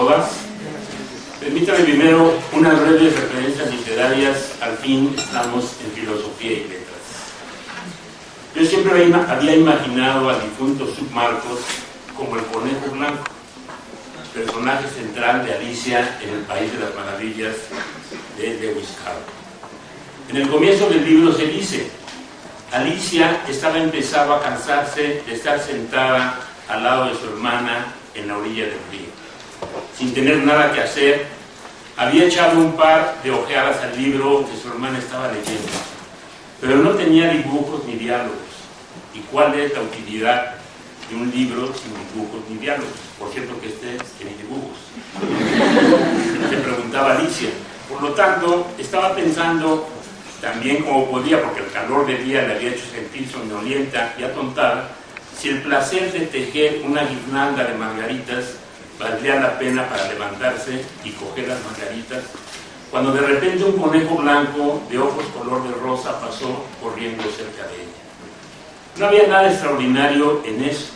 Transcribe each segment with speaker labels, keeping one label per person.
Speaker 1: todas. Permítame primero unas breves referencias literarias. Al fin estamos en filosofía y letras. Yo siempre había imaginado al difunto Sub Marcos como el conejo blanco, personaje central de Alicia en el País de las Maravillas de Lewis Carroll. En el comienzo del libro se dice: Alicia empezaba a cansarse de estar sentada al lado de su hermana en la orilla del río. Sin tener nada que hacer, había echado un par de ojeadas al libro que su hermana estaba leyendo, pero no tenía dibujos ni diálogos. ¿Y cuál es la utilidad de un libro sin dibujos ni diálogos? Por cierto que este tiene dibujos. Se preguntaba Alicia. Por lo tanto, estaba pensando también como podía, porque el calor del día le había hecho sentir somnolienta y atontada, si el placer de tejer una guirnalda de margaritas valdría la pena para levantarse y coger las margaritas, cuando de repente un conejo blanco de ojos color de rosa pasó corriendo cerca de ella. No había nada extraordinario en eso,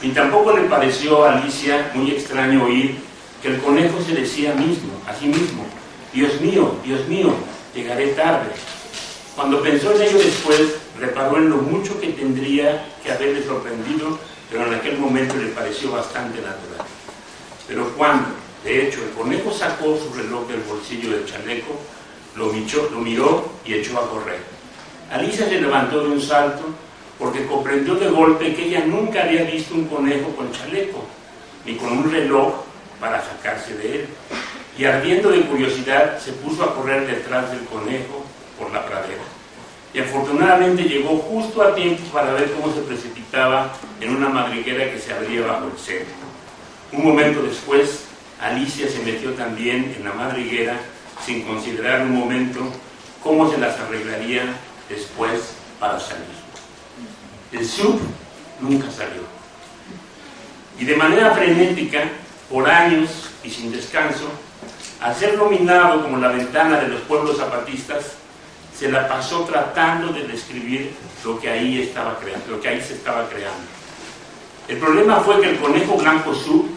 Speaker 1: ni tampoco le pareció a Alicia muy extraño oír que el conejo se decía a sí mismo, Dios mío, llegaré tarde. Cuando pensó en ello después, reparó en lo mucho que tendría que haberle sorprendido, pero en aquel momento le pareció bastante natural. Pero cuando, de hecho, el conejo sacó su reloj del bolsillo del chaleco, lo miró y echó a correr. Alicia se levantó de un salto porque comprendió de golpe que ella nunca había visto un conejo con chaleco, ni con un reloj para sacarse de él. Y ardiendo de curiosidad, se puso a correr detrás del conejo por la pradera. Y afortunadamente llegó justo a tiempo para ver cómo se precipitaba en una madriguera que se abría bajo el cedro. Un momento después, Alicia se metió también en la madriguera sin considerar un momento cómo se las arreglaría después para salir. El Sub nunca salió. Y de manera frenética, por años y sin descanso, al ser nominado como la ventana de los pueblos zapatistas, se la pasó tratando de describir lo que ahí se estaba creando. El problema fue que el conejo blanco Sub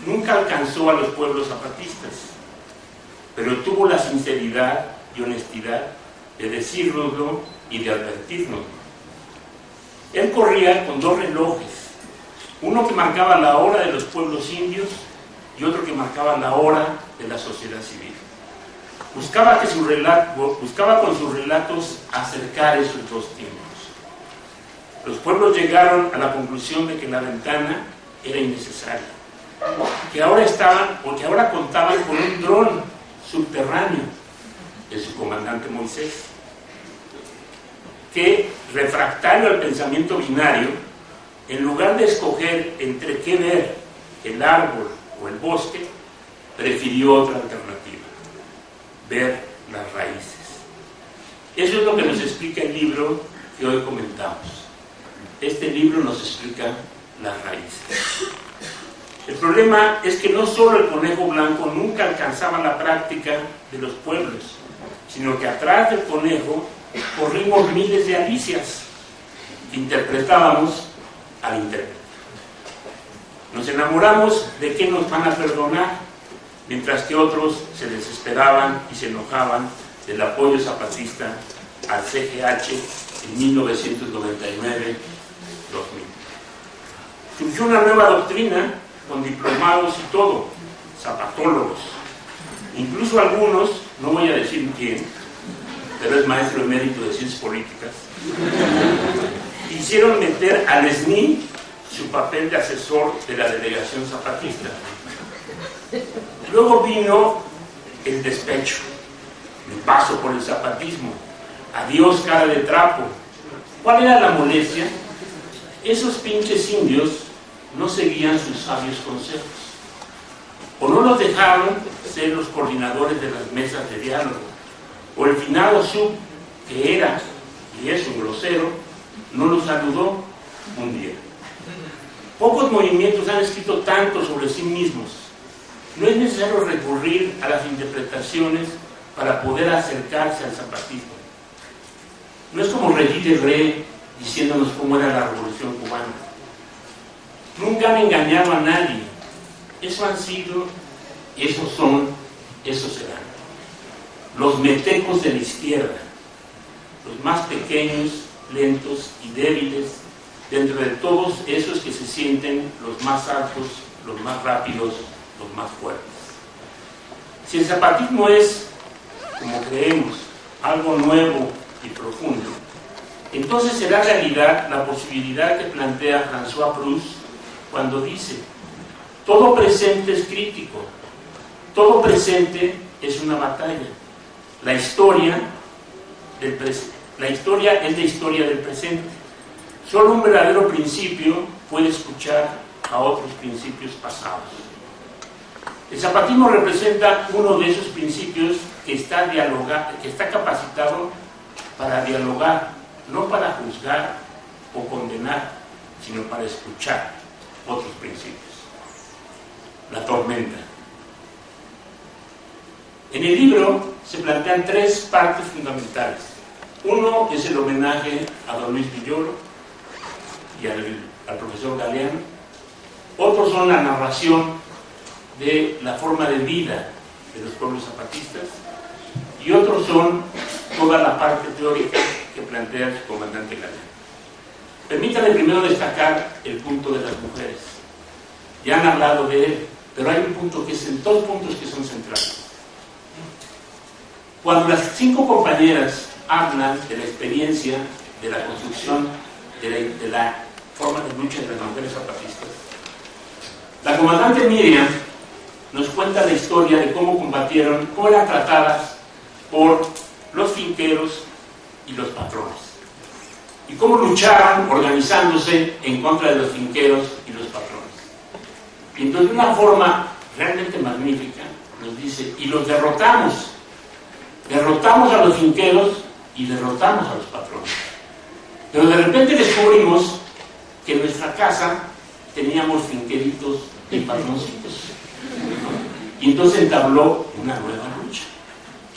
Speaker 1: nunca alcanzó a los pueblos zapatistas, pero tuvo la sinceridad y honestidad de decírnoslo y de advertirnoslo. Él corría con dos relojes, uno que marcaba la hora de los pueblos indios y otro que marcaba la hora de la sociedad civil. Buscaba con sus relatos acercar esos dos tiempos. Los pueblos llegaron a la conclusión de que la ventana era innecesaria, que ahora contaban con un dron subterráneo de su comandante Moisés, que, refractario al pensamiento binario, en lugar de escoger entre qué ver, el árbol o el bosque, prefirió otra alternativa: ver las raíces. Eso es lo que nos explica el libro que hoy comentamos. Este libro nos explica las raíces. El problema es que no solo el conejo blanco nunca alcanzaba la práctica de los pueblos, sino que atrás del conejo corrimos miles de Alicias que interpretábamos al intérprete. Nos enamoramos de que nos van a perdonar, mientras que otros se desesperaban y se enojaban del apoyo zapatista al CGH en 1999-2000. Surgió una nueva doctrina con diplomados y todo, zapatólogos. Incluso algunos, no voy a decir quién, pero es maestro emérito de ciencias políticas, hicieron meter al SNI su papel de asesor de la delegación zapatista. Luego vino el despecho, el paso por el zapatismo. Adiós cara de trapo. ¿Cuál era la molestia? Esos pinches indios no seguían sus sabios consejos, o no los dejaron ser los coordinadores de las mesas de diálogo, o el finado Sub, que era y es un grosero, no los saludó un día. Pocos movimientos han escrito tanto sobre sí mismos. No es necesario recurrir a las interpretaciones para poder acercarse al zapatismo. No es como Regis Debray diciéndonos cómo era la revolución cubana. Nunca han engañado a nadie. Eso han sido esos serán los metecos de la izquierda, los más pequeños, lentos y débiles, dentro de todos esos que se sienten los más altos, los más rápidos, los más fuertes. Si el zapatismo es, como creemos, algo nuevo y profundo, entonces será realidad la posibilidad que plantea François Proust cuando dice: todo presente es crítico, todo presente es una batalla. La historia es la historia del presente. Solo un verdadero principio puede escuchar a otros principios pasados. El zapatismo representa uno de esos principios que está capacitado para dialogar, no para juzgar o condenar, sino para escuchar otros principios. La tormenta. En el libro se plantean tres partes fundamentales. Uno es el homenaje a don Luis Villoro y al profesor Galeano. Otros son la narración de la forma de vida de los pueblos zapatistas, y otros son toda la parte teórica que plantea su comandante Galeano. Permítame primero destacar el punto de las mujeres. Ya han hablado de él, pero hay un punto que es, dos puntos que son centrales. Cuando las 5 compañeras hablan de la experiencia de la construcción de la forma de lucha de las mujeres zapatistas, la comandante Miriam nos cuenta la historia de cómo combatieron, cómo eran tratadas por los finqueros y los patrones, y cómo lucharon organizándose en contra de los finqueros y los patrones. Y entonces, de una forma realmente magnífica, nos dice: y los derrotamos a los finqueros y derrotamos a los patrones. Pero de repente descubrimos que en nuestra casa teníamos finqueritos y patroncitos, ¿no? Y entonces entabló una nueva lucha: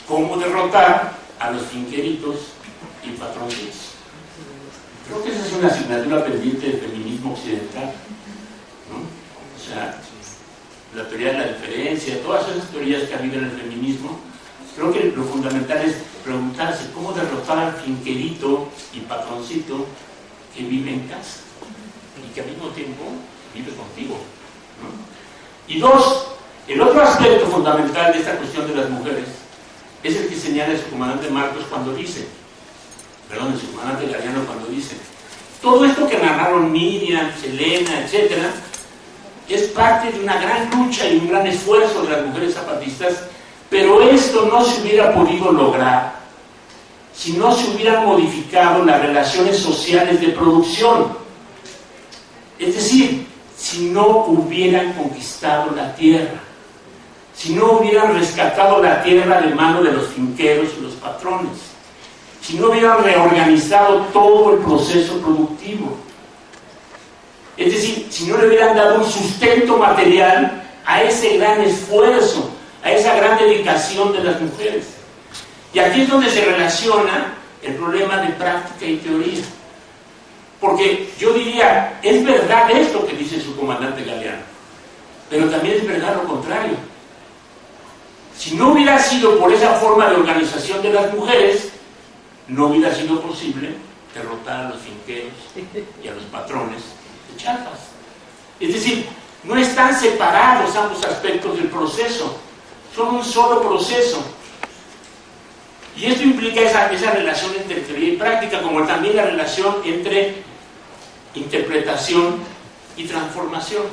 Speaker 1: cómo derrotar a los finqueritos y patroncitos. Creo que esa es una asignatura pendiente del feminismo occidental, ¿no? O sea, la teoría de la diferencia, todas esas teorías que ha habido en el feminismo. Creo que lo fundamental es preguntarse cómo derrotar al finquerito y patroncito que vive en casa y que al mismo tiempo vive contigo, ¿no? Y dos, el otro aspecto fundamental de esta cuestión de las mujeres es el que señala su comandante Marcos cuando dice, su comandante Galeano cuando dice: todo esto que narraron Miriam, Selena, etcétera, es parte de una gran lucha y un gran esfuerzo de las mujeres zapatistas. Pero esto no se hubiera podido lograr si no se hubieran modificado las relaciones sociales de producción. Es decir, si no hubieran conquistado la tierra, si no hubieran rescatado la tierra de mano de los finqueros y los patrones, si no hubieran reorganizado todo el proceso productivo. Es decir, si no le hubieran dado un sustento material a ese gran esfuerzo, a esa gran dedicación de las mujeres. Y aquí es donde se relaciona el problema de práctica y teoría. Porque yo diría, es verdad esto que dice su comandante Galeano, pero también es verdad lo contrario. Si no hubiera sido por esa forma de organización de las mujeres, no hubiera sido posible derrotar a los finqueros y a los patrones de Chiapas. Es decir, no están separados ambos aspectos del proceso, son un solo proceso. Y esto implica esa relación entre teoría y práctica, como también la relación entre interpretación y transformación.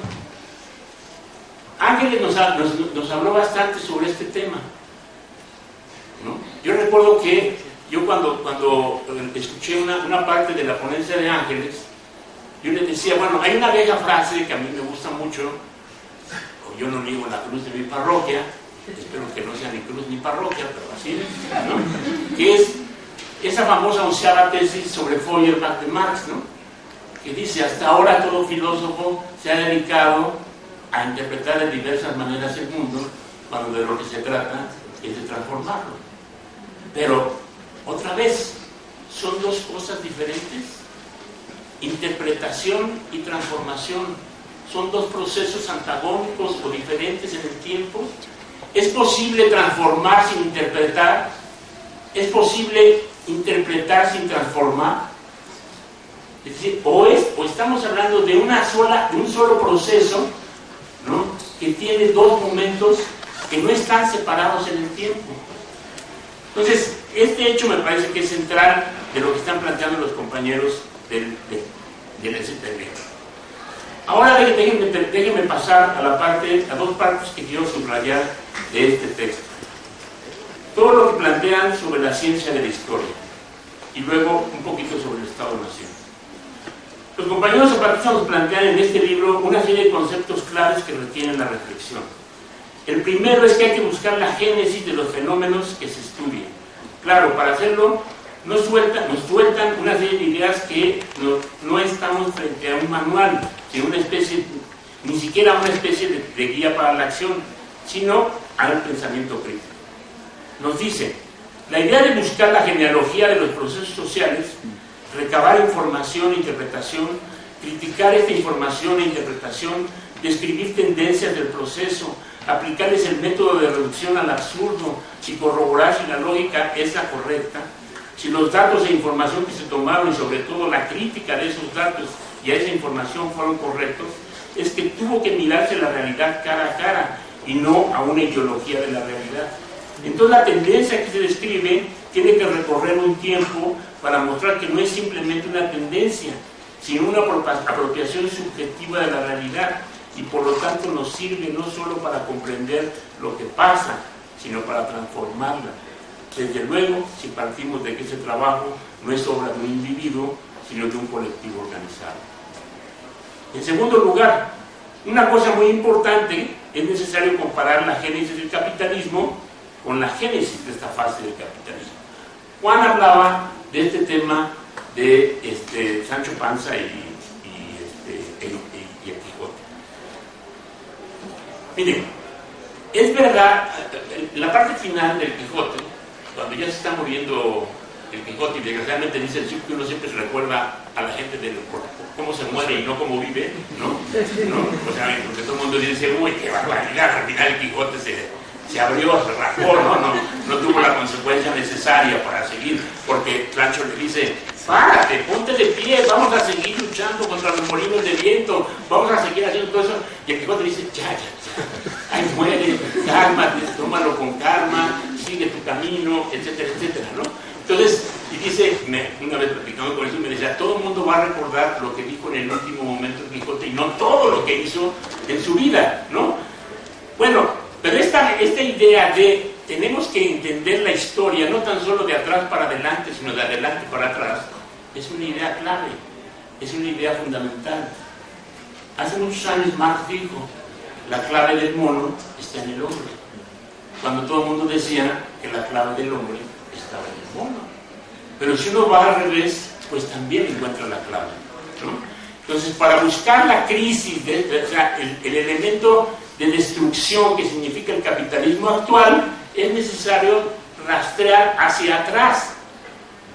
Speaker 1: Ángeles nos habló bastante sobre este tema, ¿no? Yo recuerdo que yo cuando escuché una parte de la ponencia de Ángeles, yo les decía, bueno, hay una vieja frase que a mí me gusta mucho: yo no niego la cruz de mi parroquia, espero que no sea ni cruz ni parroquia, pero así, ¿no? Que es esa famosa 11ª tesis sobre Feuerbach de Marx, ¿no? Que dice: hasta ahora todo filósofo se ha dedicado a interpretar de diversas maneras el mundo, cuando de lo que se trata es de transformarlo. Pero, otra vez, son dos cosas diferentes. Interpretación y transformación son dos procesos antagónicos o diferentes en el tiempo. ¿Es posible transformar sin interpretar? ¿Es posible interpretar sin transformar? Es decir, o estamos hablando de un solo proceso, ¿no?, que tiene dos momentos que no están separados en el tiempo. Entonces, este hecho me parece que es central de lo que están planteando los compañeros del STB. Ahora déjenme pasar a dos partes que quiero subrayar de este texto. Todo lo que plantean sobre la ciencia de la historia y luego un poquito sobre el Estado-Nación. Los compañeros zapatistas nos plantean en este libro una serie de conceptos claves que retienen la reflexión. El primero es que hay que buscar la génesis de los fenómenos que se estudian. Claro, para hacerlo nos sueltan una serie de ideas que no estamos frente a un manual, sino ni siquiera una especie de guía para la acción, sino al pensamiento crítico. Nos dice, la idea de buscar la genealogía de los procesos sociales, recabar información e interpretación, criticar esta información e interpretación, describir tendencias del proceso, aplicarles el método de reducción al absurdo y corroborar si la lógica es la correcta, si los datos e información que se tomaron y sobre todo la crítica de esos datos y a esa información fueron correctos, es que tuvo que mirarse la realidad cara a cara y no a una ideología de la realidad. Entonces la tendencia que se describe tiene que recorrer un tiempo para mostrar que no es simplemente una tendencia, sino una apropiación subjetiva de la realidad, y por lo tanto nos sirve no solo para comprender lo que pasa, sino para transformarla. Desde luego, si partimos de que ese trabajo no es obra de un individuo, sino de un colectivo organizado. En segundo lugar, una cosa muy importante, es necesario comparar la génesis del capitalismo con la génesis de esta fase del capitalismo. Juan hablaba de este tema de Sancho Panza y el Quijote. Miren, es verdad, la parte final del Quijote, cuando ya se está muriendo el Quijote, y desgraciadamente dice el que uno siempre se recuerda a la gente de cómo se muere y no cómo vive, ¿no? O sea, porque todo el mundo dice, uy, qué barbaridad, al final el Quijote se abrió, se rajó, no tuvo la consecuencia necesaria para seguir, porque Sancho le dice, párate, ponte de pie, vamos a seguir luchando contra los molinos de viento, vamos a seguir haciendo todo eso, y el Quijote dice, ya, ahí muere, cálmate, tómalo con calma, sigue tu camino, etcétera, etcétera, ¿no? Entonces, y dice, una vez platicando con eso, me decía, todo el mundo va a recordar lo que dijo en el último momento el Quijote y no todo lo que hizo en su vida, ¿no? Bueno, pero esta idea de tenemos que entender la historia no tan solo de atrás para adelante, sino de adelante para atrás, es una idea clave, es una idea fundamental. Hace muchos años Marx dijo, la clave del mono está en el hombre, cuando todo el mundo decía que la clave del hombre estaba en el mono. Pero si uno va al revés, pues también encuentra la clave, ¿no? Entonces, para buscar la crisis, o sea, el elemento de destrucción que significa el capitalismo actual, es necesario rastrear hacia atrás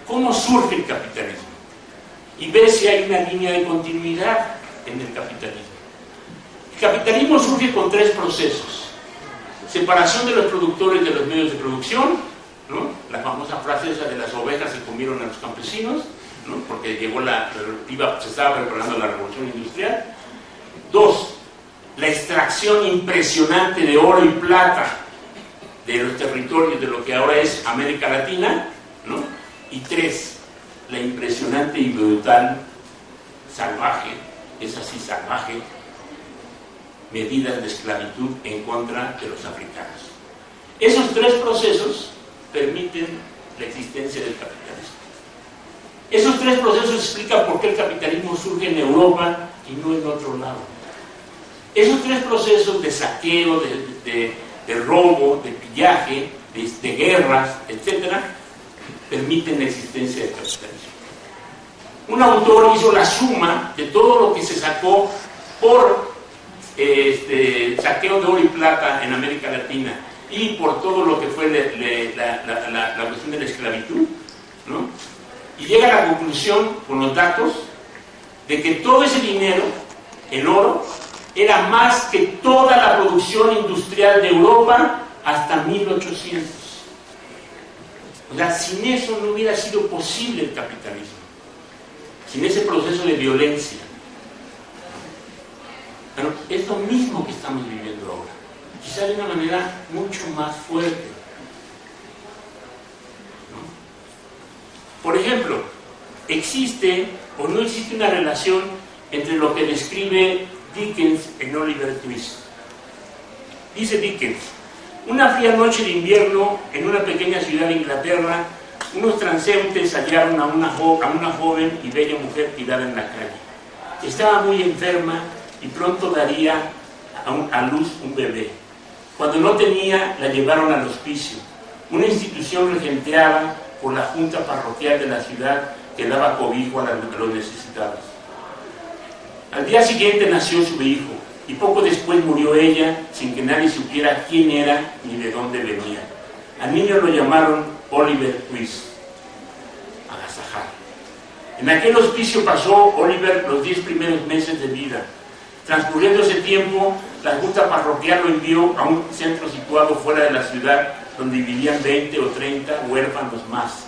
Speaker 1: cómo surge el capitalismo y ver si hay una línea de continuidad en el capitalismo. El capitalismo surge con tres procesos: separación de los productores de los medios de producción, ¿no? La famosa frase esa de las ovejas se comieron a los campesinos, ¿no? Porque llegó se estaba preparando la revolución industrial. 2, la extracción impresionante de oro y plata de los territorios de lo que ahora es América Latina, ¿no? Y 3, la impresionante y brutal, salvaje, es así salvaje, medidas de esclavitud en contra de los africanos. Esos tres procesos permiten la existencia del capitalismo. Esos tres procesos explican por qué el capitalismo surge en Europa y no en otro lado. Esos tres procesos de saqueo, de robo, de pillaje, de guerras, etc., permiten la existencia del capitalismo. Un autor hizo la suma de todo lo que se sacó por saqueo de oro y plata en América Latina y por todo lo que fue la cuestión de la esclavitud, ¿no? Y llega a la conclusión, con los datos, de que todo ese dinero en oro era más que toda la producción industrial de Europa hasta 1800. O sea, sin eso no hubiera sido posible el capitalismo, sin ese proceso de violencia. Pero es lo mismo que estamos viviendo ahora, quizá de una manera mucho más fuerte, ¿no? Por ejemplo, ¿existe o no existe una relación entre lo que describe Dickens en Oliver Twist? Dice Dickens: una fría noche de invierno, en una pequeña ciudad de Inglaterra, unos transeúntes hallaron a una joven y bella mujer tirada en la calle. Estaba muy enferma y pronto daría a luz un bebé. Cuando no tenía, la llevaron al hospicio, una institución regenteada por la junta parroquial de la ciudad que daba cobijo a los necesitados. Al día siguiente nació su hijo, y poco después murió ella sin que nadie supiera quién era ni de dónde venía. Al niño lo llamaron Oliver Twist, agasajar. En aquel hospicio pasó Oliver los 10 primeros meses de vida. Transcurriendo ese tiempo, la junta parroquial lo envió a un centro situado fuera de la ciudad, donde vivían 20 o 30 huérfanos más.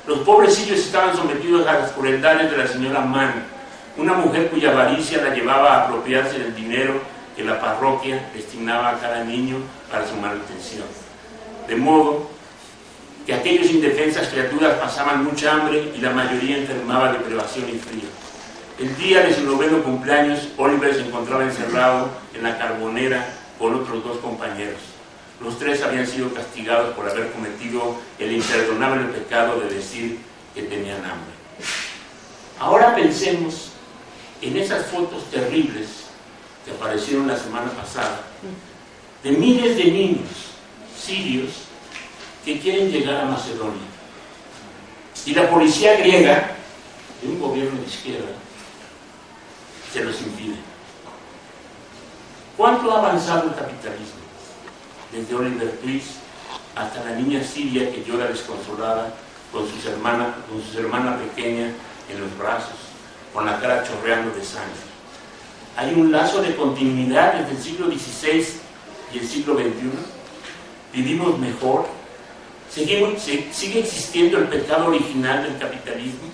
Speaker 1: Los pobrecillos estaban sometidos a las crueldades de la señora Mann, una mujer cuya avaricia la llevaba a apropiarse del dinero que la parroquia destinaba a cada niño para su manutención. De modo que aquellas indefensas criaturas pasaban mucha hambre y la mayoría enfermaba de privación y frío. El día de su 9º cumpleaños, Oliver se encontraba encerrado en la carbonera con otros 2 compañeros. Los 3 habían sido castigados por haber cometido el imperdonable pecado de decir que tenían hambre. Ahora pensemos en esas fotos terribles que aparecieron la semana pasada, de miles de niños sirios que quieren llegar a Macedonia. Y la policía griega, de un gobierno de izquierda, se los impide. ¿Cuánto ha avanzado el capitalismo? Desde Oliver Twist hasta la niña siria que llora desconsolada con su hermana pequeña en los brazos, con la cara chorreando de sangre. Hay un lazo de continuidad desde el siglo XVI y el siglo XXI. Vivimos mejor. Sigue existiendo el pecado original del capitalismo.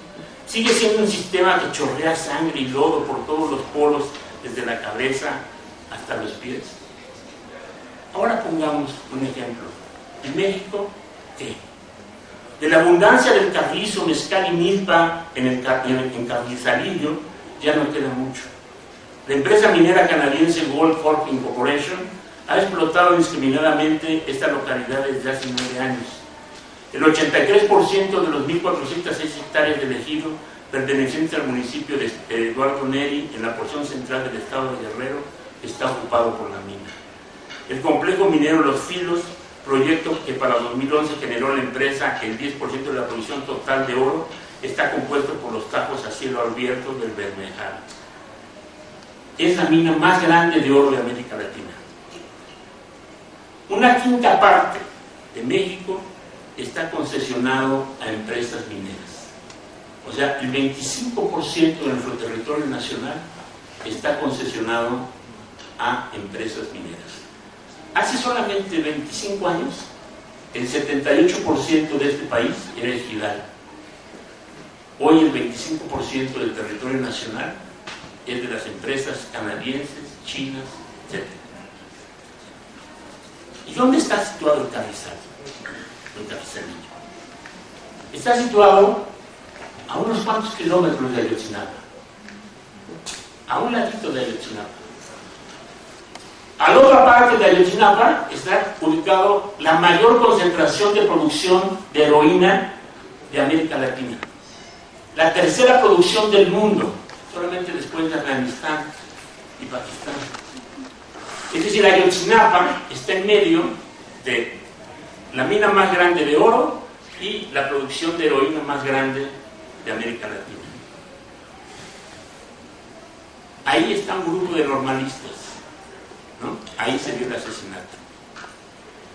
Speaker 1: Sigue siendo un sistema que chorrea sangre y lodo por todos los poros, desde la cabeza hasta los pies. Ahora pongamos un ejemplo. En México, ¿qué? De la abundancia del carrizo, mezcal y milpa en Carrizalillo ya no queda mucho. La empresa minera canadiense Gold Corp Incorporation ha explotado indiscriminadamente esta localidad desde hace 9 años. El 83% de los 1.406 hectáreas del ejido pertenecientes al municipio de Eduardo Neri, en la porción central del estado de Guerrero, está ocupado por la mina. El complejo minero Los Filos, proyecto que para 2011 generó la empresa el 10% de la producción total de oro, está compuesto por los tajos a cielo abierto del Bermejar. Es la mina más grande de oro de América Latina. Una quinta parte de México está concesionado a empresas mineras. O sea, el 25% de nuestro territorio nacional está concesionado a empresas mineras. Hace solamente 25 años, el 78% de este país era ejidal. Hoy el 25% del territorio nacional es de las empresas canadienses, chinas, etc. ¿Y dónde está situado el Carrizal? El Carrizalillo. Está situado a unos cuantos kilómetros de Ayotzinapa, a un ladito de Ayotzinapa. A la otra parte de Ayotzinapa está ubicado la mayor concentración de producción de heroína de América Latina. La tercera producción del mundo, solamente después de Afganistán y Pakistán. Es decir, Ayotzinapa está en medio de la mina más grande de oro y la producción de heroína más grande de América Latina. Ahí está un grupo de normalistas, ¿no? Ahí se dio el asesinato,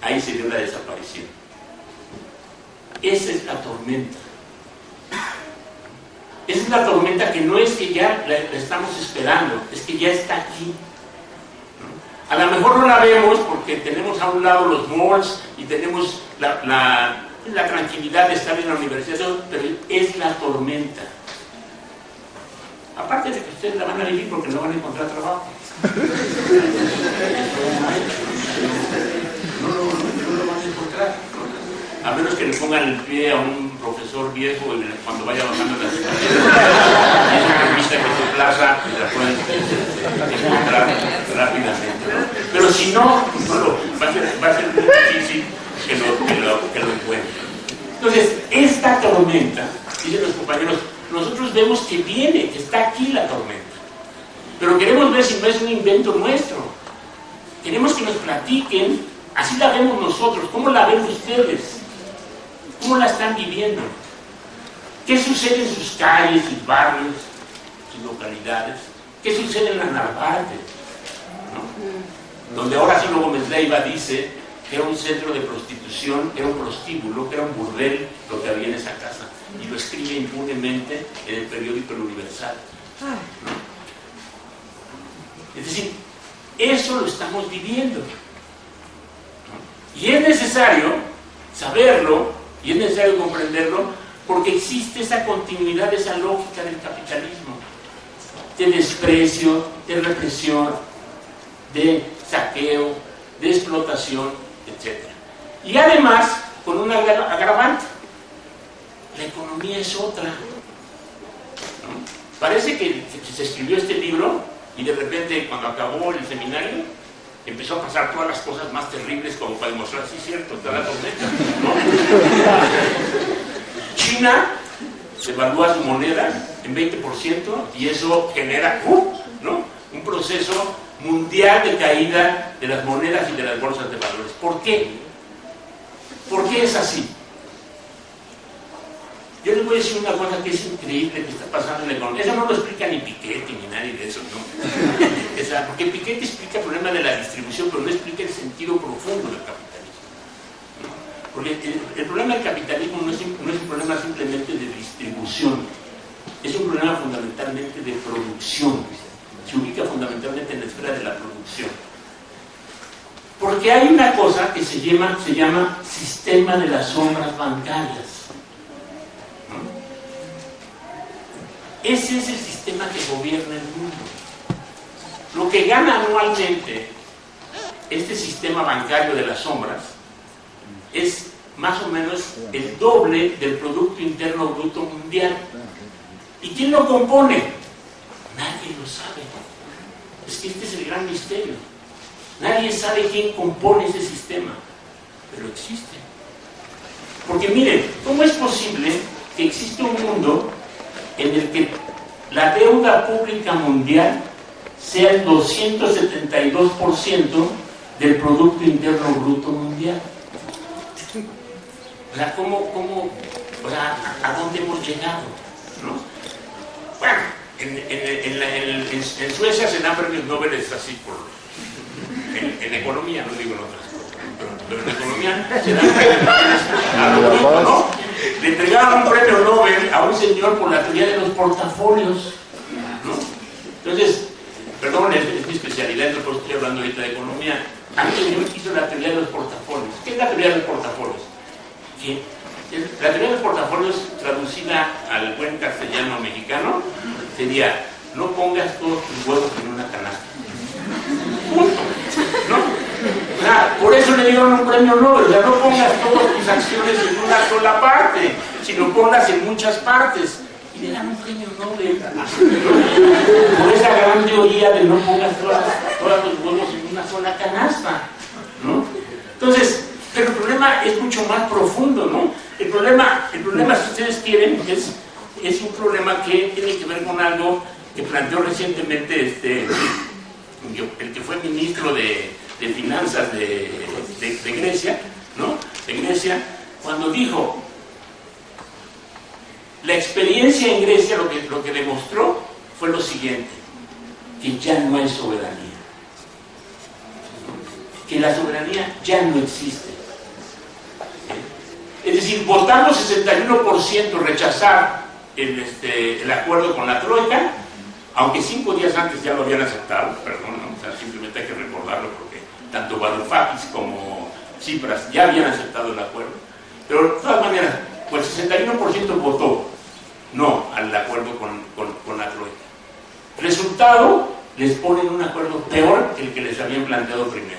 Speaker 1: ahí se dio la desaparición. Esa es la tormenta. Esa es la tormenta que no es que ya la estamos esperando, es que ya está aquí. A lo mejor no la vemos porque tenemos a un lado los malls y tenemos la tranquilidad de estar en la universidad, pero es la tormenta. Aparte de que ustedes la van a vivir porque no van a encontrar trabajo. No lo van a encontrar. A menos que le pongan el pie a un profesor viejo cuando vaya bajando las escaleras. Y eso permite que su plaza la puedan encontrar rápidamente, ¿no? Pero si no, va a ser muy difícil que lo encuentren. Entonces, esta tormenta, dicen los compañeros, nosotros vemos que viene, que está aquí la tormenta. Pero queremos ver si no es un invento nuestro. Queremos que nos platiquen, así la vemos nosotros, ¿cómo la ven ustedes? ¿Cómo la están viviendo? ¿Qué sucede en sus calles, sus barrios, sus localidades? ¿Qué sucede en la Narvarte? ¿No? Donde ahora Horacio Gómez Leiva dice que era un centro de prostitución, era un prostíbulo, que era un burdel lo que había en esa casa. Y lo escribe impunemente en el periódico El Universal. ¿No? Es decir, eso lo estamos viviendo. ¿No? Y es necesario saberlo, y es necesario comprenderlo, porque existe esa continuidad, esa lógica del capitalismo, de desprecio, de represión, de saqueo, de explotación, etc. Y además, con un agravante, la economía es otra. ¿No? Parece que se escribió este libro y de repente, cuando acabó el seminario, empezó a pasar todas las cosas más terribles como para demostrar, sí, cierto, está la tormenta, ¿no? China evalúa su moneda en 20% y eso genera ¿no? un proceso mundial de caída de las monedas y de las bolsas de valores. ¿Por qué? ¿Por qué es así? Yo les voy a decir una cosa que es increíble que está pasando en la economía. Eso no lo explica ni Piketty ni nadie de eso, ¿no? Porque Piketty explica el problema de la distribución, pero no explica el sentido profundo del capitalismo, ¿no? Porque el problema del capitalismo no es un problema simplemente de distribución, es un problema fundamentalmente de producción. Se ubica fundamentalmente en la esfera de la producción. Porque hay una cosa que se llama sistema de las sombras bancarias. Ese es el sistema que gobierna el mundo. Lo que gana anualmente este sistema bancario de las sombras es más o menos el doble del Producto Interno Bruto Mundial. ¿Y quién lo compone? Nadie lo sabe. Es que este es el gran misterio. Nadie sabe quién compone ese sistema, pero existe. Porque miren, ¿cómo es posible que existe un mundo en el que la deuda pública mundial sea el 272% del Producto Interno Bruto Mundial? O sea, ¿a dónde hemos llegado? ¿No? Bueno, en Suecia se dan premios Nobel así en economía, no digo en otras cosas, pero en economía se dan premios Nobel, ¿no? Le entregaron un premio Nobel a un señor por la teoría de los portafolios, ¿no? Entonces, perdón, es mi especialidad, entonces estoy hablando ahorita de economía. A un señor que hizo la teoría de los portafolios. ¿Qué es la teoría de los portafolios? Que la teoría de los portafolios, traducida al buen castellano mexicano, sería: no pongas todos tus huevos en una canasta. Punto. ¿No? O sea, por eso le dieron un premio Nobel. O sea, no pongas todas tus acciones en una sola parte, sino ponlas en muchas partes. Y le dan un premio Nobel, ¿no? Por esa gran teoría de no pongas todos los huevos en una sola canasta, ¿no? Entonces, pero el problema es mucho más profundo, ¿no? El problema, si ustedes quieren, es un problema que tiene que ver con algo que planteó recientemente el que fue ministro de Finanzas de Grecia, ¿no? De Grecia, cuando dijo: la experiencia en Grecia lo que demostró fue lo siguiente, que ya no hay soberanía, que la soberanía ya no existe. Es decir, votando 61% rechazar el acuerdo con la Troika, aunque 5 días antes ya lo habían aceptado, perdón, ¿no? O sea, simplemente hay que recordarlo porque tanto Varoufakis como Tsipras ya habían aceptado el acuerdo, pero de todas maneras, pues el 61% votó no al acuerdo con la Troika. Resultado, les ponen un acuerdo peor que el que les habían planteado primero,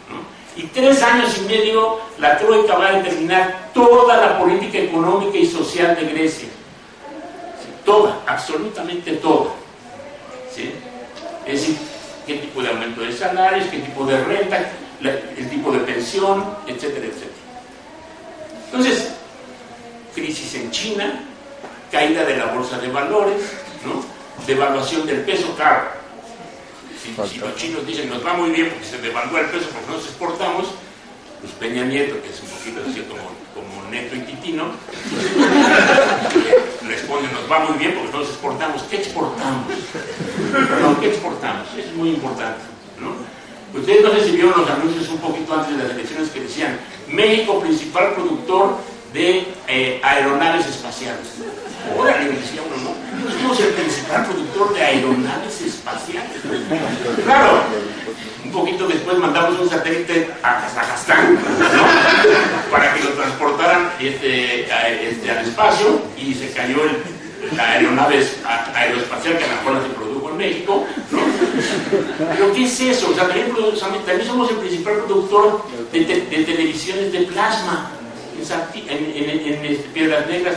Speaker 1: ¿no? Y 3 años y medio la Troika va a determinar toda la política económica y social de Grecia. ¿Sí? Toda, absolutamente toda. ¿Sí? Es decir, qué tipo de aumento de salarios, qué tipo de renta, el tipo de pensión, etcétera, etcétera. Entonces, crisis en China, caída de la bolsa de valores, ¿no? Devaluación del peso, claro. Si los chinos dicen nos va muy bien porque se devalúa el peso porque nos exportamos, pues Peña Nieto, que es un poquito así como Neto y Titino, responde nos va muy bien porque nos exportamos. ¿Qué exportamos? Perdón, ¿qué exportamos? Eso es muy importante, ¿no? Ustedes no sé si vieron los anuncios un poquito antes de las elecciones que decían México principal productor de aeronaves espaciales. Órale, decía uno, ¿no? Somos el principal productor de aeronaves espaciales. Claro, un poquito después mandamos un satélite a Kazajstán, ¿no? Para que lo transportaran al espacio y se cayó la aeronave aeroespacial que a la mejor se produjo en México, ¿no? Pero ¿qué es eso? O sea, también somos el principal productor de televisiones de plasma en Piedras Negras,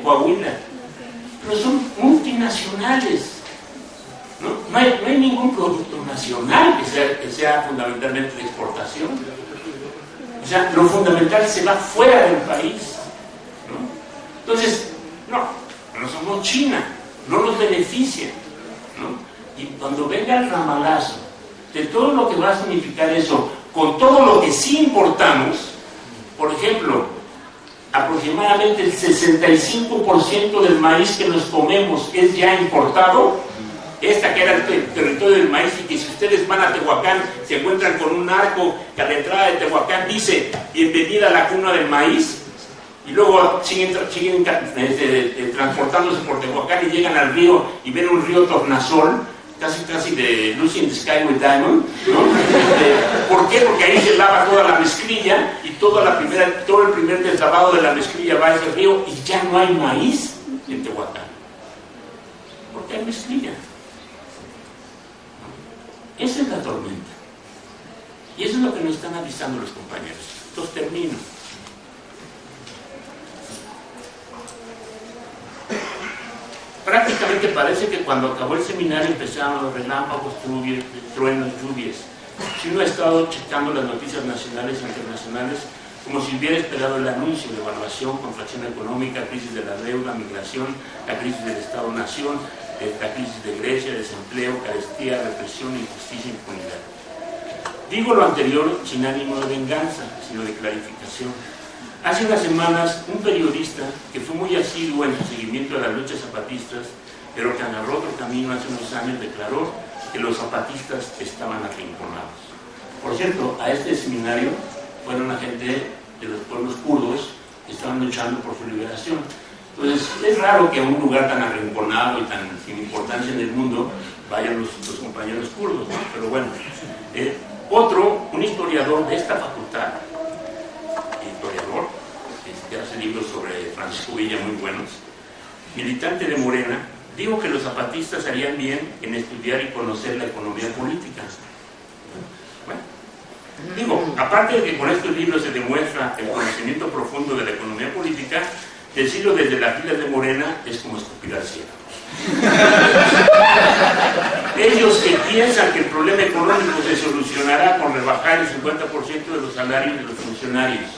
Speaker 1: Coahuila. Pero son multinacionales, ¿no? No hay ningún producto nacional que sea fundamentalmente de exportación. O sea, lo fundamental se va fuera del país, ¿no? Entonces, no somos China, no nos beneficia, ¿no? Y cuando venga el ramalazo de todo lo que va a significar eso, con todo lo que sí importamos, por ejemplo, aproximadamente el 65% del maíz que nos comemos es ya importado. Esta que era el territorio del maíz, y que si ustedes van a Tehuacán se encuentran con un arco que a la entrada de Tehuacán dice bienvenida a la cuna del maíz, y luego siguen transportándose por Tehuacán y llegan al río y ven un río tornasol, casi de Lucy in the Sky with Diamond, ¿no? ¿Por qué? Porque ahí se lava toda la mezclilla y todo el primer deslavado de la mezclilla va a ese río y ya no hay maíz en Tehuacán. Porque hay mezclilla. Esa es la tormenta. Y eso es lo que nos están avisando los compañeros. Entonces termino. Prácticamente parece que cuando acabó el seminario empezaron los relámpagos, truenos, lluvias. Si uno ha estado checando las noticias nacionales e internacionales, como si hubiera esperado el anuncio de evaluación, contracción económica, crisis de la deuda, migración, la crisis del Estado-Nación, la crisis de Grecia, desempleo, carestía, represión, injusticia e impunidad. Digo lo anterior sin ánimo de venganza, sino de clarificación. Hace unas semanas, un periodista que fue muy asiduo en su seguimiento de las luchas zapatistas, pero que agarró otro camino hace unos años, declaró que los zapatistas estaban arrinconados. Por cierto, a este seminario fueron la gente de los pueblos kurdos que estaban luchando por su liberación. Entonces, es raro que a un lugar tan arrinconado y tan sin importancia en el mundo vayan los compañeros kurdos, ¿no? Pero bueno, un historiador de esta facultad, que hace libros sobre Francisco Villa muy buenos, militante de Morena, dijo que los zapatistas harían bien en estudiar y conocer la economía política. Bueno, digo, aparte de que con estos libros se demuestra el conocimiento profundo de la economía política, decirlo desde las filas de Morena es como escupir al cielo. Ellos que piensan que el problema económico se solucionará con rebajar el 50% de los salarios de los funcionarios.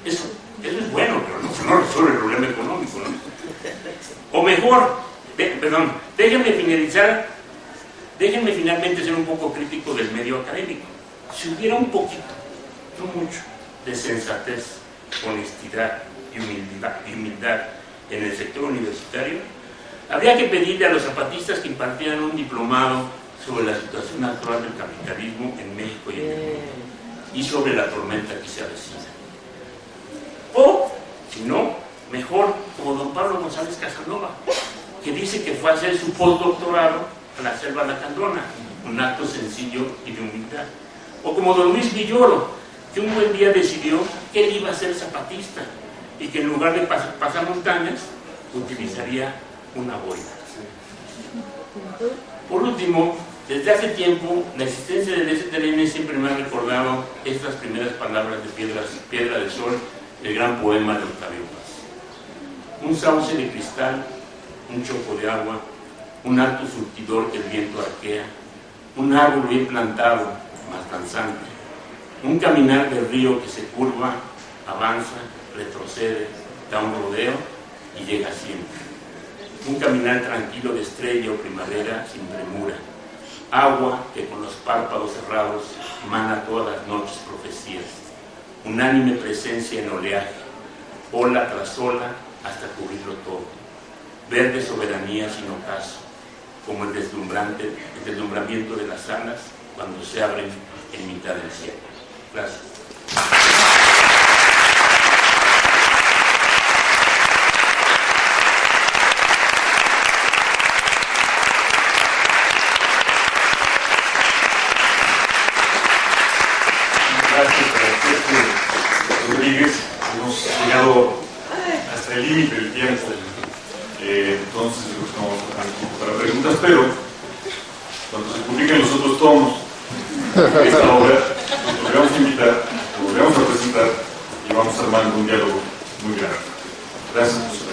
Speaker 1: Eso es bueno, pero no resuelve el problema económico, ¿no? O mejor, déjenme finalmente ser un poco crítico del medio académico. Si hubiera un poquito, no mucho, de sensatez, honestidad y humildad en el sector universitario, habría que pedirle a los zapatistas que impartieran un diplomado sobre la situación actual del capitalismo en México y en el mundo, y sobre la tormenta que se avecina. O, si no, mejor, como don Pablo González Casanova, que dice que fue a hacer su postdoctorado a la selva lacandona, un acto sencillo y de humildad. O como don Luis Villoro, que un buen día decidió que él iba a ser zapatista y que en lugar de pasar montañas, utilizaría una boina. Por último, desde hace tiempo, la existencia del STLN siempre me ha recordado estas primeras palabras de Piedra de Sol, el gran poema de Octavio Paz. Un sauce de cristal, un choco de agua, un alto surtidor que el viento arquea, un árbol bien plantado, más danzante, un caminar del río que se curva, avanza, retrocede, da un rodeo y llega siempre. Un caminar tranquilo de estrella o primavera sin premura. Agua que con los párpados cerrados mana todas las noches profecías. Unánime presencia en oleaje, ola tras ola hasta cubrirlo todo. Verde soberanía sin ocaso, como el deslumbramiento de las alas cuando se abren en mitad del cielo. Gracias.
Speaker 2: Gracias a Rodríguez. Hemos llegado hasta el límite del tiempo. Entonces, no vamos a dejar tiempo para preguntas, pero cuando se publiquen los otros tomos de esta obra, nos volvemos a invitar, nos volvemos a presentar y vamos armando un diálogo muy grande. Gracias.